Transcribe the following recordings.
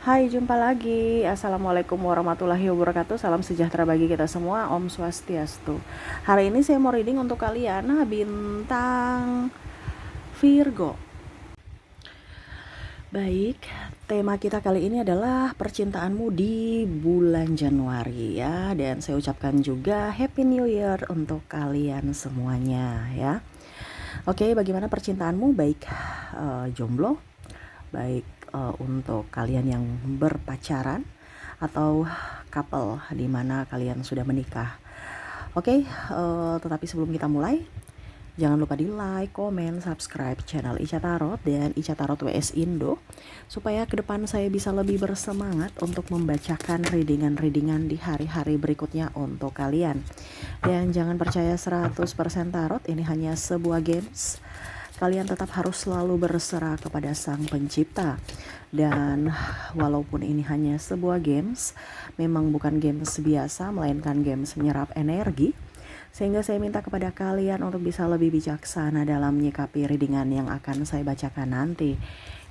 Hai, jumpa lagi. Assalamualaikum warahmatullahi wabarakatuh. Salam sejahtera bagi kita semua. Om Swastiastu. Hari ini saya mau reading untuk kalian bintang Virgo. Baik, tema kita kali ini adalah percintaanmu di bulan Januari ya. Dan saya ucapkan juga Happy New Year untuk kalian semuanya ya. Oke, bagaimana percintaanmu? Baik jomblo, baik untuk kalian yang berpacaran atau couple di mana kalian sudah menikah. Oke, tetapi sebelum kita mulai, jangan lupa di like, komen, subscribe channel Ica Tarot dan Ica Tarot WS Indo supaya ke depan saya bisa lebih bersemangat untuk membacakan readingan-readingan di hari-hari berikutnya untuk kalian. Dan jangan percaya 100% tarot, ini hanya sebuah games. Kalian tetap harus selalu berserah kepada Sang Pencipta. Dan walaupun ini hanya sebuah games, memang bukan games biasa, melainkan games menyerap energi. Sehingga saya minta kepada kalian untuk bisa lebih bijaksana dalam menyikapi readingan yang akan saya bacakan nanti.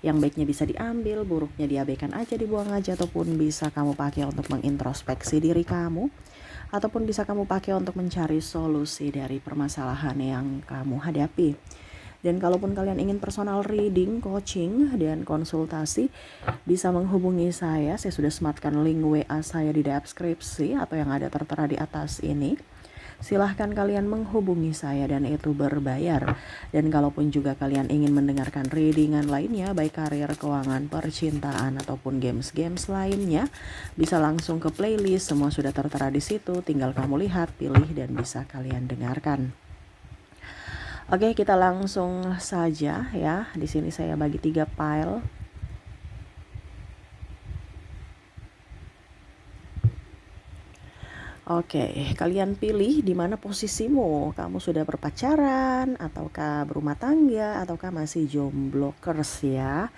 Yang baiknya bisa diambil, buruknya diabaikan aja, dibuang aja, ataupun bisa kamu pakai untuk mengintrospeksi diri kamu, ataupun bisa kamu pakai untuk mencari solusi dari permasalahan yang kamu hadapi. Dan kalaupun kalian ingin personal reading, coaching, dan konsultasi, bisa menghubungi saya. Saya sudah sematkan link WA saya di deskripsi atau yang ada tertera di atas ini. Silahkan kalian menghubungi saya dan itu berbayar. Dan kalaupun juga kalian ingin mendengarkan readingan lainnya, baik karir, keuangan, percintaan, ataupun games-games lainnya, bisa langsung ke playlist. Semua sudah tertera di situ. Tinggal kamu lihat, pilih, dan bisa kalian dengarkan. Oke, kita langsung saja ya. Di sini saya bagi 3 pile. Oke, kalian pilih di mana posisimu. Kamu sudah berpacaran, ataukah berumah tangga, ataukah masih jomblokers ya.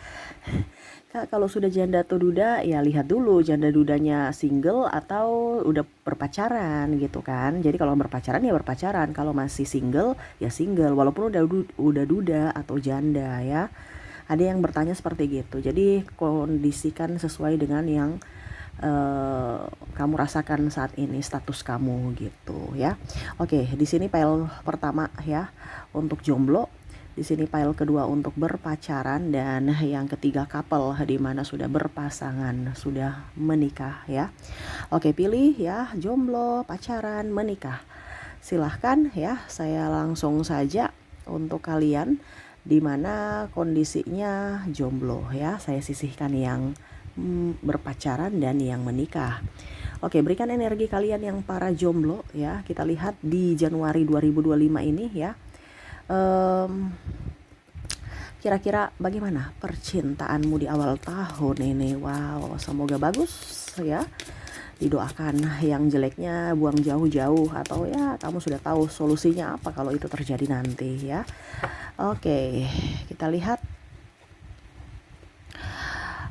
Kalau sudah janda atau duda, ya lihat dulu janda dudanya single atau udah berpacaran gitu kan. Jadi kalau berpacaran ya berpacaran, kalau masih single ya single, walaupun udah duda atau janda ya. Ada yang bertanya seperti gitu. Jadi kondisikan sesuai dengan yang kamu rasakan saat ini, status kamu gitu ya. Oke, di sini file pertama ya untuk jomblo. Di sini file kedua untuk berpacaran, dan yang ketiga couple di mana sudah berpasangan, sudah menikah ya. Oke, pilih ya, jomblo, pacaran, menikah. Silahkan ya, saya langsung saja untuk kalian di mana kondisinya jomblo ya. Saya sisihkan yang berpacaran dan yang menikah. Oke, berikan energi kalian yang para jomblo ya. Kita lihat di Januari 2025 ini ya. Kira-kira bagaimana percintaanmu di awal tahun ini? Wow, semoga bagus ya. Didoakan yang jeleknya buang jauh-jauh, atau ya kamu sudah tahu solusinya apa kalau itu terjadi nanti ya. Oke, kita lihat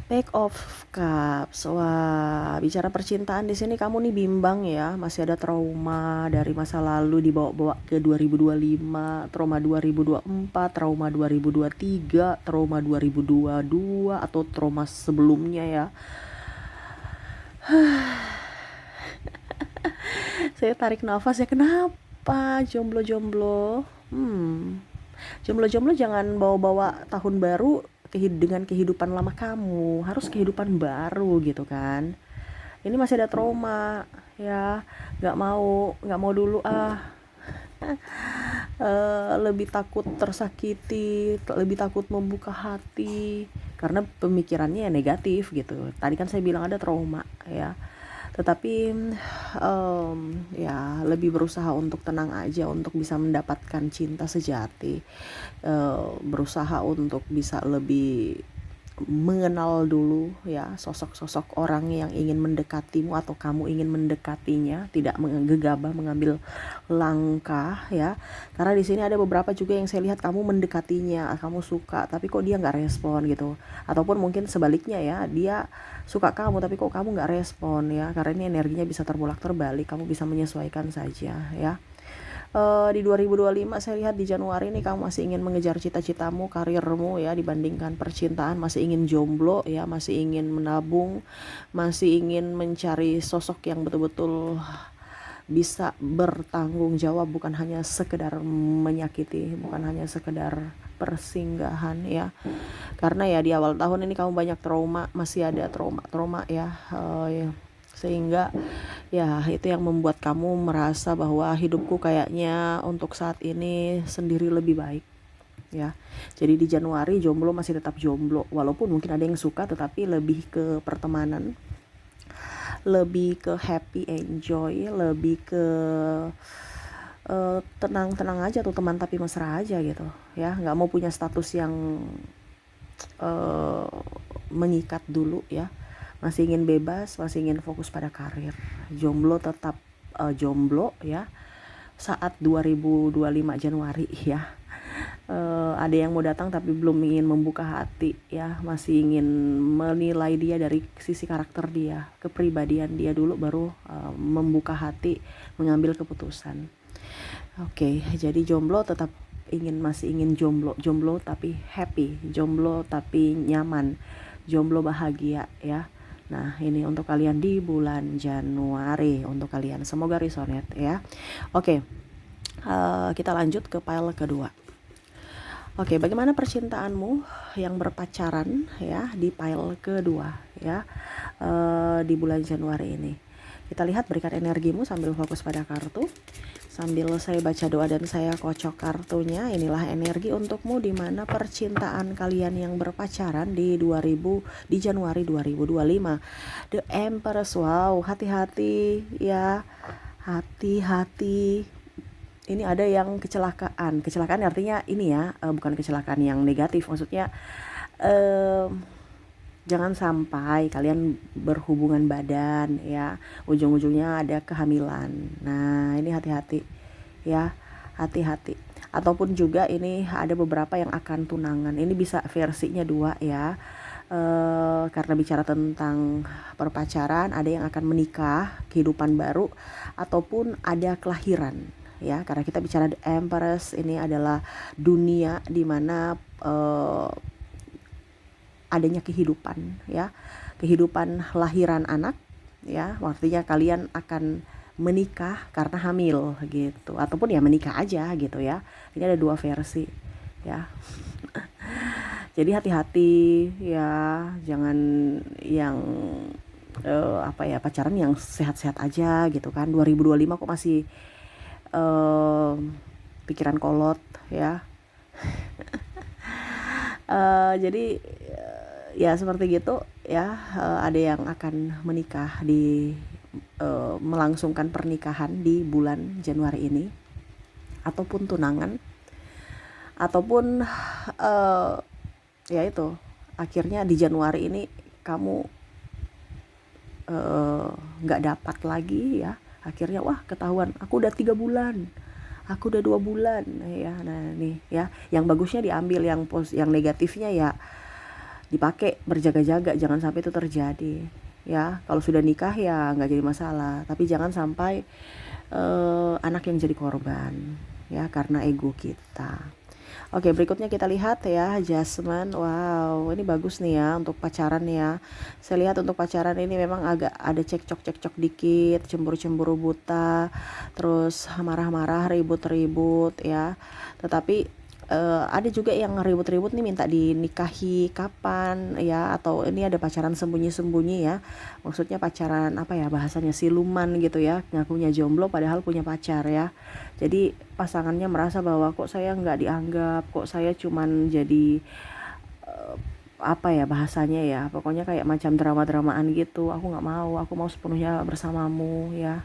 Page of Cups. Wah, bicara percintaan di sini kamu nih bimbang ya, masih ada trauma dari masa lalu dibawa-bawa ke 2025, trauma 2024, trauma 2023, trauma 2022 atau trauma sebelumnya ya. Saya tarik nafas ya, kenapa jomblo-jomblo? Jomblo-jomblo jangan bawa-bawa tahun baru dengan kehidupan lama kamu, harus kehidupan baru gitu kan. Ini masih ada trauma ya, nggak mau dulu lebih takut tersakiti, lebih takut membuka hati karena pemikirannya negatif gitu. Tadi kan saya bilang ada trauma ya, tetapi ya lebih berusaha untuk tenang aja, untuk bisa mendapatkan cinta sejati, berusaha untuk bisa lebih mengenal dulu ya sosok-sosok orang yang ingin mendekatimu atau kamu ingin mendekatinya, tidak gegabah mengambil langkah ya. Karena di sini ada beberapa juga yang saya lihat kamu mendekatinya, kamu suka tapi kok dia nggak respon gitu, ataupun mungkin sebaliknya ya, dia suka kamu tapi kok kamu nggak respon ya. Karena ini energinya bisa terbalik, kamu bisa menyesuaikan saja ya. Di 2025 saya lihat di Januari ini kamu masih ingin mengejar cita-citamu, karirmu ya, dibandingkan percintaan, masih ingin jomblo ya, masih ingin menabung, masih ingin mencari sosok yang betul-betul bisa bertanggung jawab, bukan hanya sekedar menyakiti, bukan hanya sekedar persinggahan ya. Karena ya di awal tahun ini kamu banyak trauma, masih ada trauma ya, ya. Sehingga ya itu yang membuat kamu merasa bahwa hidupku kayaknya untuk saat ini sendiri lebih baik ya. Jadi di Januari jomblo masih tetap jomblo, walaupun mungkin ada yang suka, tetapi lebih ke pertemanan, lebih ke happy enjoy, lebih ke tenang-tenang aja tuh teman, tapi mesra aja gitu ya, nggak mau punya status yang uh, mengikat dulu ya, masih ingin bebas, masih ingin fokus pada karir. Jomblo tetap jomblo ya saat 2025 Januari ya. Ada yang mau datang tapi belum ingin membuka hati ya, masih ingin menilai dia dari sisi karakter dia, kepribadian dia dulu, baru membuka hati, mengambil keputusan. Oke, jadi jomblo tetap masih ingin jomblo tapi happy, jomblo tapi nyaman, jomblo bahagia ya. Nah, ini untuk kalian di bulan Januari, untuk kalian semoga resonate ya. Oke, kita lanjut ke pile kedua. Oke, bagaimana percintaanmu yang berpacaran ya di pile kedua ya, di bulan Januari ini. Kita lihat, berikan energimu sambil fokus pada kartu. Sambil saya baca doa dan saya kocok kartunya, inilah energi untukmu di mana percintaan kalian yang berpacaran di Januari 2025. The Empress, wow, hati-hati ya, hati-hati. Ini ada yang kecelakaan artinya ini ya, bukan kecelakaan yang negatif, maksudnya jangan sampai kalian berhubungan badan ya, ujung-ujungnya ada kehamilan. Nah ini hati-hati ya, hati-hati. Ataupun juga ini ada beberapa yang akan tunangan, ini bisa versinya dua ya. Karena bicara tentang perpacaran, ada yang akan menikah, kehidupan baru, ataupun ada kelahiran ya. Karena kita bicara The Empress, ini adalah dunia di mana adanya kehidupan ya, kehidupan lahiran anak ya, artinya kalian akan menikah karena hamil gitu, ataupun ya menikah aja gitu ya. Ini ada dua versi ya. Jadi hati-hati ya, jangan yang pacaran yang sehat-sehat aja gitu kan. 2025 kok masih pikiran kolot ya. Jadi ya seperti gitu ya, ada yang akan menikah melangsungkan pernikahan di bulan Januari ini, ataupun tunangan, ataupun ya itu, akhirnya di Januari ini kamu nggak dapat lagi ya, akhirnya wah ketahuan, aku udah 3 bulan, aku udah 2 bulan ya. Nah nih ya, yang bagusnya diambil, yang negatifnya ya dipakai, berjaga-jaga, jangan sampai itu terjadi ya. Kalau sudah nikah ya nggak jadi masalah, tapi jangan sampai anak yang jadi korban ya, karena ego kita. Oke, berikutnya kita lihat ya, Jasmine. Wow, ini bagus nih ya untuk pacaran ya. Saya lihat untuk pacaran ini memang agak ada cekcok dikit, cemburu buta, terus marah-marah, ribut-ribut ya. Tetapi ada juga yang ribut-ribut nih minta dinikahi kapan ya, atau ini ada pacaran sembunyi-sembunyi ya. Maksudnya pacaran apa ya bahasanya, siluman gitu ya, ngakunya jomblo padahal punya pacar ya. Jadi pasangannya merasa bahwa kok saya nggak dianggap, kok saya cuman jadi apa ya bahasanya ya, pokoknya kayak macam drama-dramaan gitu. Aku nggak mau, aku mau sepenuhnya bersamamu ya.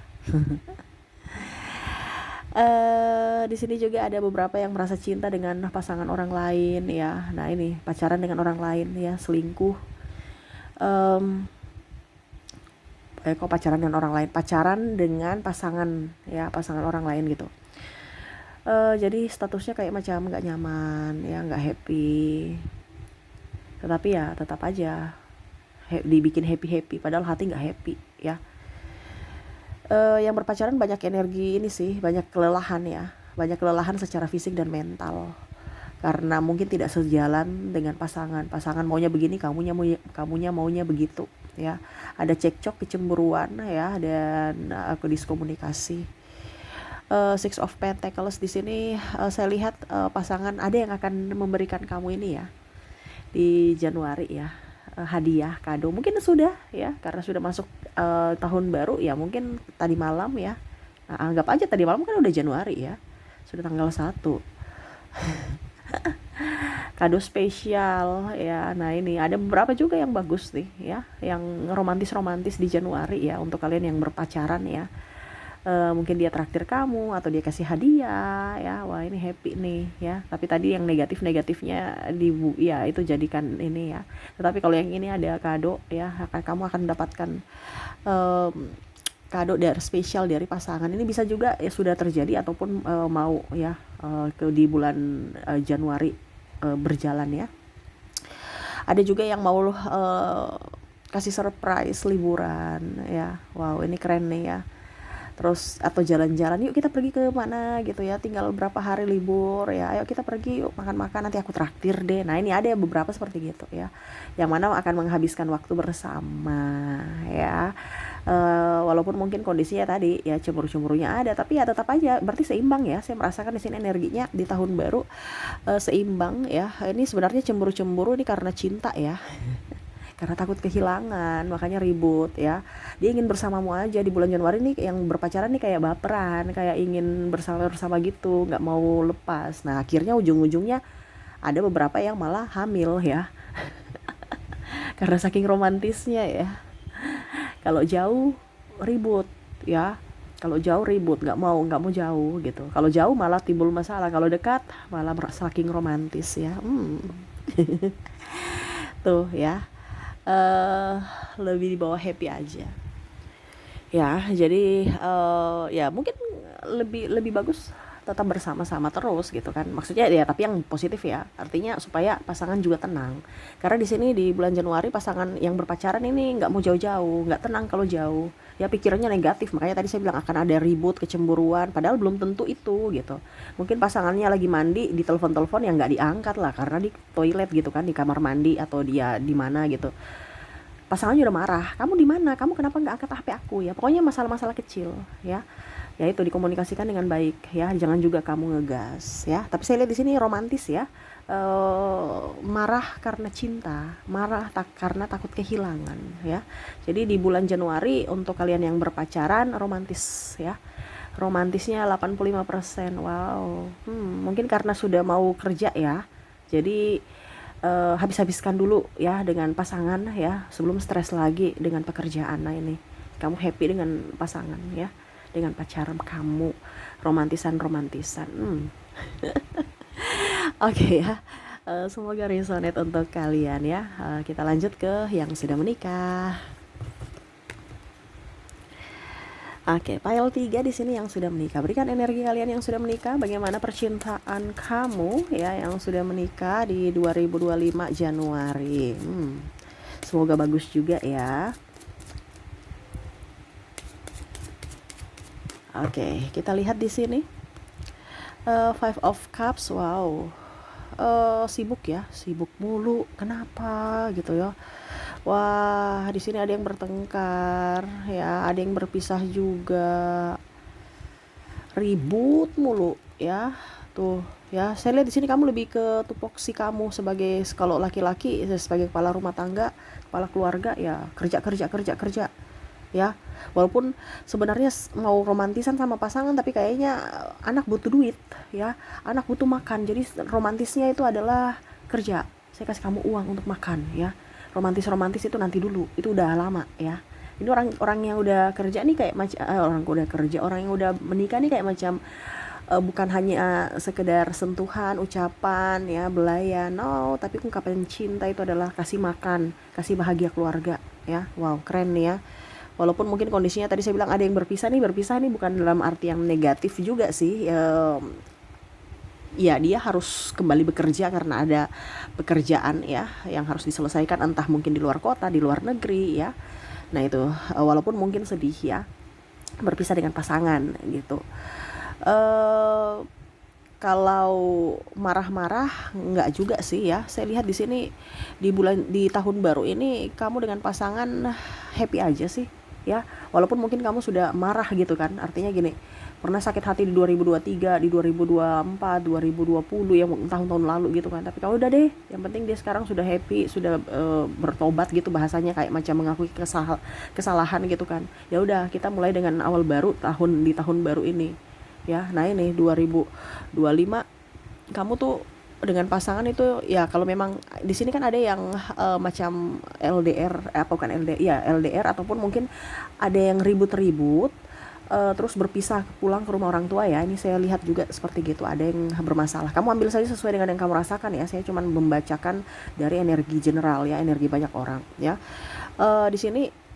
Di sini juga ada beberapa yang merasa cinta dengan pasangan orang lain ya. Nah ini pacaran dengan orang lain ya, selingkuh. Kok pacaran dengan orang lain, pacaran dengan pasangan ya, pasangan orang lain gitu. Jadi statusnya kayak macam nggak nyaman ya, nggak happy. Tetapi ya tetap aja dibikin happy padahal hati nggak happy ya. Yang berpacaran banyak energi ini sih, banyak kelelahan ya. banyak kelelahan secara fisik dan mental. Karena mungkin tidak sejalan dengan pasangan maunya begini, kamunya maunya begitu ya. Ada cekcok, kecemburuan ya, dan aku diskomunikasi. Six of Pentacles di sini saya lihat pasangan ada yang akan memberikan kamu ini ya di Januari ya, hadiah, kado. Mungkin sudah ya, karena sudah masuk tahun baru ya, mungkin tadi malam ya. Nah, anggap aja tadi malam kan udah Januari ya, sudah tanggal 1. Kado spesial ya. Nah, ini ada beberapa juga yang bagus nih ya, yang romantis-romantis di Januari ya, untuk kalian yang berpacaran ya. Mungkin dia traktir kamu atau dia kasih hadiah ya. Wah, ini happy nih ya. Tapi tadi yang negatifnya ya itu jadikan ini ya. Tetapi kalau yang ini ada kado ya, kamu akan mendapatkan kado dari spesial dari pasangan. Ini bisa juga ya sudah terjadi ataupun mau ya di bulan Januari berjalan ya. Ada juga yang mau kasih surprise liburan ya. Wow, ini keren nih ya. Terus atau jalan-jalan, yuk kita pergi ke mana gitu ya, tinggal berapa hari libur ya, ayo kita pergi yuk makan-makan, nanti aku traktir deh. Nah, ini ada beberapa seperti gitu ya, yang mana akan menghabiskan waktu bersama ya. Walaupun mungkin kondisinya tadi ya cemburu-cemburunya ada, tapi ya tetap aja berarti seimbang ya. Saya merasakan di sini energinya di tahun baru seimbang ya. Ini sebenarnya cemburu-cemburu ini karena cinta ya. Karena takut kehilangan, makanya ribut ya. Dia ingin bersamamu aja di bulan Januari nih, yang berpacaran nih kayak baperan, kayak ingin bersama gitu, nggak mau lepas. Nah, akhirnya ujung-ujungnya ada beberapa yang malah hamil ya. Karena saking romantisnya ya. Kalau jauh ribut ya. Kalau jauh ribut, nggak mau jauh gitu. Kalau jauh malah timbul masalah. Kalau dekat malah saking romantis ya. Tuh ya. Lebih di bawah happy aja ya. Jadi ya mungkin lebih bagus tetap bersama-sama terus gitu kan, maksudnya ya, tapi yang positif ya, artinya supaya pasangan juga tenang. Karena di sini di bulan Januari pasangan yang berpacaran ini nggak mau jauh-jauh, nggak tenang kalau jauh ya, pikirannya negatif. Makanya tadi saya bilang akan ada ribut, kecemburuan, padahal belum tentu itu gitu. Mungkin pasangannya lagi mandi, di telepon yang nggak diangkat lah karena di toilet gitu kan, di kamar mandi atau dia di mana gitu. Pasangannya udah marah, kamu di mana, kamu kenapa nggak angkat HP aku ya. Pokoknya masalah-masalah kecil ya. Ya itu dikomunikasikan dengan baik ya, jangan juga kamu ngegas ya. Tapi saya lihat di sini romantis ya. Marah karena cinta, marah karena takut kehilangan ya. Jadi di bulan Januari untuk kalian yang berpacaran romantis ya. Romantisnya 85%. Wow. Mungkin karena sudah mau kerja ya. Jadi habis-habiskan dulu ya dengan pasangan ya, sebelum stres lagi dengan pekerjaan. Nah, ini kamu happy dengan pasangan ya, dengan pacaran kamu, romantisan. Oke ya. Semoga resonate untuk kalian ya. Kita lanjut ke yang sudah menikah. Oke, pile 3 di sini yang sudah menikah. Berikan energi kalian yang sudah menikah, bagaimana percintaan kamu ya yang sudah menikah di 2025 Januari. Semoga bagus juga ya. Oke, kita lihat di sini. Five of Cups. Wow. Sibuk ya, sibuk mulu. Kenapa gitu ya? Wah, di sini ada yang bertengkar ya, ada yang berpisah juga. Ribut mulu ya. Tuh ya, saya lihat di sini kamu lebih ke tupoksi kamu sebagai, kalau laki-laki sebagai kepala rumah tangga, kepala keluarga ya, kerja ya. Walaupun sebenarnya mau romantisan sama pasangan, tapi kayaknya anak butuh duit ya, anak butuh makan. Jadi romantisnya itu adalah kerja. Saya kasih kamu uang untuk makan ya. Romantis itu nanti dulu, itu udah lama ya. Ini orang yang udah kerja nih kayak orang yang udah menikah nih kayak macam bukan hanya sekedar sentuhan, ucapan ya, belayan, no, tapi ungkapan cinta itu adalah kasih makan, kasih bahagia keluarga ya. Wow, keren nih ya. Walaupun mungkin kondisinya tadi saya bilang ada yang berpisah nih bukan dalam arti yang negatif juga sih. Ya, dia harus kembali bekerja karena ada pekerjaan ya yang harus diselesaikan, entah mungkin di luar kota, di luar negeri ya. Nah, itu walaupun mungkin sedih ya berpisah dengan pasangan gitu. Kalau marah-marah nggak juga sih ya. Saya lihat di sini di tahun baru ini kamu dengan pasangan happy aja sih ya. Walaupun mungkin kamu sudah marah gitu kan. Artinya gini, pernah sakit hati di 2023, di 2024, 2020 yang tahun-tahun lalu gitu kan. Tapi kamu udah deh, yang penting dia sekarang sudah happy, sudah bertobat gitu bahasanya, kayak macam mengakui kesalahan gitu kan. Ya udah, kita mulai dengan awal baru di tahun baru ini ya. Nah ini 2025 kamu tuh dengan pasangan itu ya, kalau memang di sini kan ada yang macam LDR, bukan LDR ya, LDR, ataupun mungkin ada yang ribut-ribut, terus berpisah pulang ke rumah orang tua ya. Ini saya lihat juga seperti gitu, ada yang bermasalah. Kamu ambil saja sesuai dengan yang kamu rasakan ya. Saya cuma membacakan dari energi general ya, energi banyak orang ya. Di sini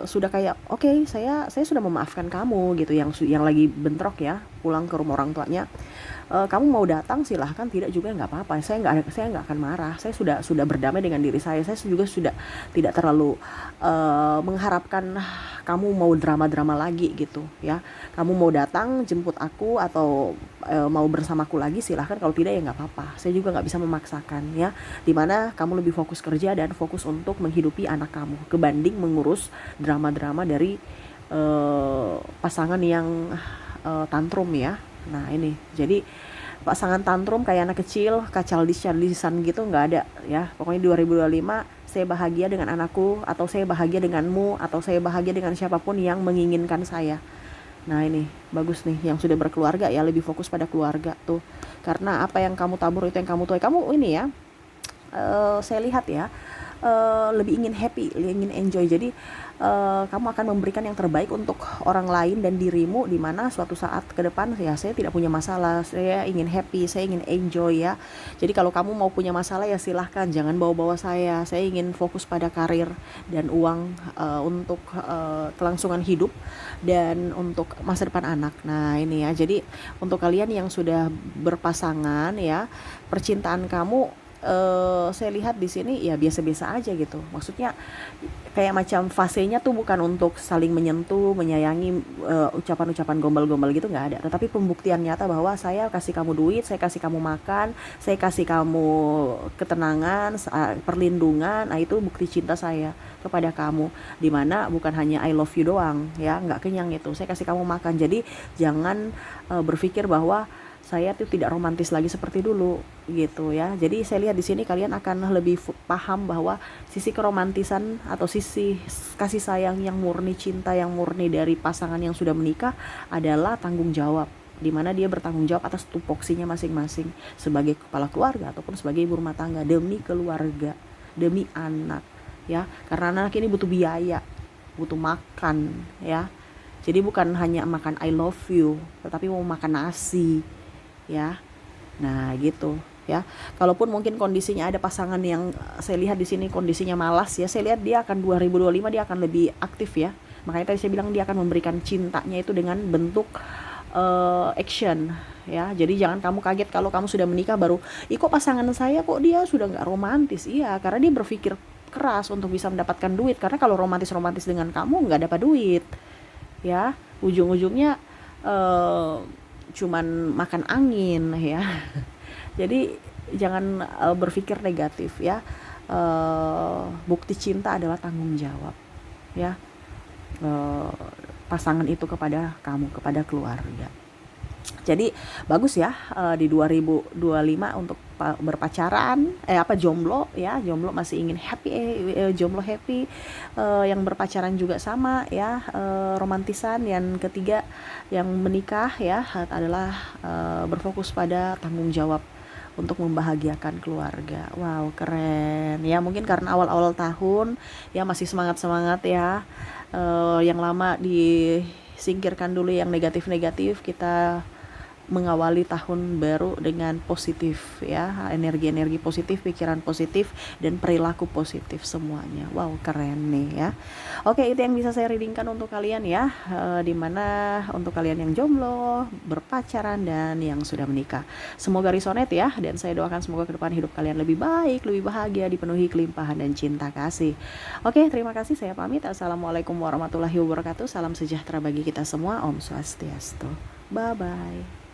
sudah kayak oke, saya sudah memaafkan kamu gitu, yang lagi bentrok ya, pulang ke rumah orang tuanya. Kamu mau datang silahkan, tidak juga nggak apa-apa, saya nggak akan marah. Saya sudah berdamai dengan diri saya juga sudah tidak terlalu mengharapkan kamu mau drama-drama lagi gitu ya. Kamu mau datang jemput aku atau mau bersamaku lagi silahkan, kalau tidak ya nggak apa-apa, saya juga nggak bisa memaksakan ya. Dimana kamu lebih fokus kerja dan fokus untuk menghidupi anak kamu kebanding mengurus drama-drama dari pasangan yang tantrum ya. Nah ini jadi pasangan tantrum kayak anak kecil, kacaldisan gitu nggak ada ya. Pokoknya 2025 saya bahagia dengan anakku, atau saya bahagia denganmu, atau saya bahagia dengan siapapun yang menginginkan saya. Nah ini bagus nih, yang sudah berkeluarga ya, lebih fokus pada keluarga tuh. Karena apa yang kamu tabur itu yang kamu tuai. Kamu ini ya, saya lihat ya, lebih ingin happy, ingin enjoy. Jadi kamu akan memberikan yang terbaik untuk orang lain dan dirimu, di mana suatu saat ke depan ya, saya tidak punya masalah, saya ingin happy, saya ingin enjoy ya. Jadi kalau kamu mau punya masalah ya silahkan, jangan bawa-bawa saya ingin fokus pada karir dan uang, untuk kelangsungan hidup dan untuk masa depan anak. Nah ini ya, jadi untuk kalian yang sudah berpasangan ya, percintaan kamu saya lihat di sini ya biasa-biasa aja gitu. Maksudnya kayak macam fasenya tuh bukan untuk saling menyentuh, menyayangi, ucapan-ucapan gombal-gombal gitu nggak ada. Tetapi pembuktian nyata bahwa saya kasih kamu duit, saya kasih kamu makan, saya kasih kamu ketenangan, perlindungan. Nah itu bukti cinta saya kepada kamu. Dimana bukan hanya I love you doang ya, nggak kenyang itu. Saya kasih kamu makan. Jadi jangan berpikir bahwa saya tuh tidak romantis lagi seperti dulu gitu ya. Jadi saya lihat di sini kalian akan lebih paham bahwa sisi keromantisan atau sisi kasih sayang yang murni, cinta yang murni dari pasangan yang sudah menikah adalah tanggung jawab, di mana dia bertanggung jawab atas tupoksinya masing-masing sebagai kepala keluarga ataupun sebagai ibu rumah tangga, demi keluarga, demi anak ya. Karena anak ini butuh biaya, butuh makan ya. Jadi bukan hanya makan I love you, tetapi mau makan nasi ya. Nah gitu ya. Kalaupun mungkin kondisinya ada pasangan yang saya lihat di sini kondisinya malas ya, saya lihat dia akan 2025 dia akan lebih aktif ya. Makanya tadi saya bilang dia akan memberikan cintanya itu dengan bentuk action ya. Jadi jangan kamu kaget kalau kamu sudah menikah baru, kok pasangan saya kok dia sudah nggak romantis. Iya, karena dia berpikir keras untuk bisa mendapatkan duit. Karena kalau romantis dengan kamu nggak dapat duit ya, ujung-ujungnya cuman makan angin ya. Jadi jangan berpikir negatif ya. Bukti cinta adalah tanggung jawab ya, pasangan itu kepada kamu, kepada keluarga. Jadi bagus ya, di 2025 untuk berpacaran, jomblo ya, jomblo masih ingin happy, jomblo happy, yang berpacaran juga sama ya, romantisan. Yang ketiga yang menikah ya adalah berfokus pada tanggung jawab untuk membahagiakan keluarga. Wow, keren ya. Mungkin karena awal-awal tahun ya masih semangat-semangat ya, yang lama disingkirkan dulu, yang negatif-negatif, kita mengawali tahun baru dengan positif ya, energi-energi positif, pikiran positif, dan perilaku positif semuanya. Wow, keren nih ya. Oke, itu yang bisa saya readingkan untuk kalian ya, dimana untuk kalian yang jomblo, berpacaran, dan yang sudah menikah. Semoga resonate ya, dan saya doakan semoga ke depan hidup kalian lebih baik, lebih bahagia, dipenuhi kelimpahan dan cinta kasih. Oke, terima kasih, saya pamit. Assalamualaikum warahmatullahi wabarakatuh. Salam sejahtera bagi kita semua. Om Swastiastu. Bye-bye.